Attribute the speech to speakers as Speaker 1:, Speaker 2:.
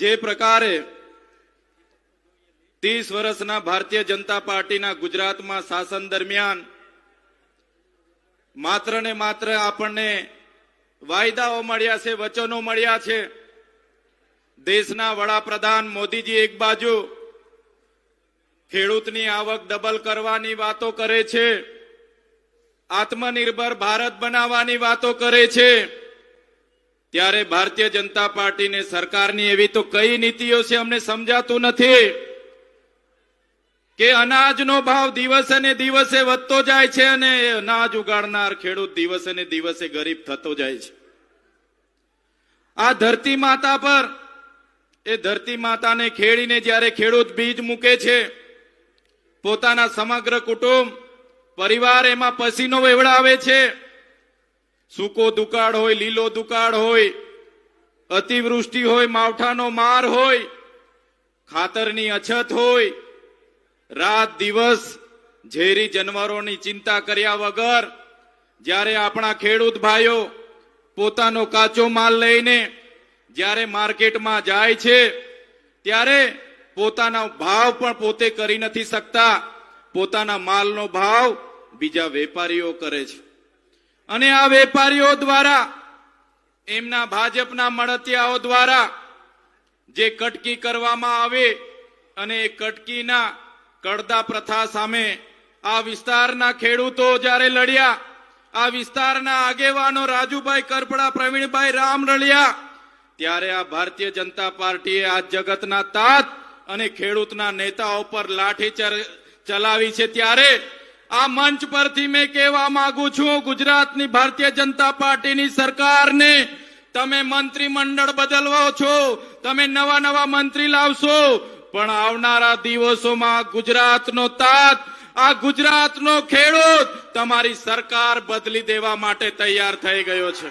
Speaker 1: જે પ્રકારે 30 વર્ષના ભારતીય જનતા પાર્ટીના ગુજરાતમાં શાસન દરમિયાન માત્ર ને માત્ર આપણને વાયદાઓ મળ્યા છે, વચનો મળ્યા છે। દેશના વડાપ્રધાન મોદીજી એક બાજુ ખેડૂતની આવક ડબલ કરવાની વાતો કરે છે, આત્મનિર્ભર ભારત બનાવવાની વાતો કરે છે, ત્યારે ભારતીય જનતા પાર્ટીને સરકારની એવી તો કઈ નીતિઓ છે અમને સમજાતું નથી કે અનાજનો ભાવ દિવસે ને દિવસે વધતો જાય છે અને અનાજ ઉગાડનાર ખેડૂત દિવસે ને દિવસે ગરીબ થતો જાય છે। આ ધરતી માતા પર એ ધરતી માતાને ખેડીને જ્યારે ખેડૂત બીજ મૂકે છે, પોતાના સમગ્ર કુટુંબ પરિવાર એમાં પસીનો વેવડાવે છે। સૂકો દુકાળ હોય, લીલો દુકાળ હોય, અતિવૃષ્ટિ હોય, માવઠાનો માર હોય, ખાતરની અછત હોય, રાત દિવસ ઝેરી જાનવરોની ચિંતા કર્યા વગર જ્યારે આપણા ખેડૂત ભાઈઓ પોતાનો કાચો માલ લઈને જ્યારે માર્કેટમાં જાય છે, ત્યારે પોતાનો ભાવ પણ પોતે કરી નથી શકતા, પોતાના માલનો ભાવ બીજા વેપારીઓ કરે છે અને આ વેપારીઓ દ્વારા, એમના ભાજપના મળતિયાઓ દ્વારા જે કટકી કરવામાં આવે અને એ કટકીના કડદા પ્રથા સામે આ વિસ્તારના ખેડૂતો જ્યારે લડ્યા, આ વિસ્તારના આગેવાનો રાજુભાઈ કરપડા, પ્રવીણભાઈ રામ રળિયા, ત્યારે આ ભારતીય જનતા પાર્ટીએ આ જગતના તાત અને ખેડૂતના નેતાઓ પર લાઠી ચલાવી છે। ત્યારે આ મંચ પરથી મેં કહેવા માંગુ છું, ગુજરાતની ભારતીય જનતા પાર્ટીની સરકારને તમે મંત્રીમંડળ બદલવો છો, તમે નવા નવા મંત્રી લાવશો, પણ આવનારા દિવસોમાં ગુજરાતનો તાત, આ ગુજરાતનો ખેડૂત તમારી સરકાર બદલી દેવા માટે તૈયાર થઈ ગયો છે।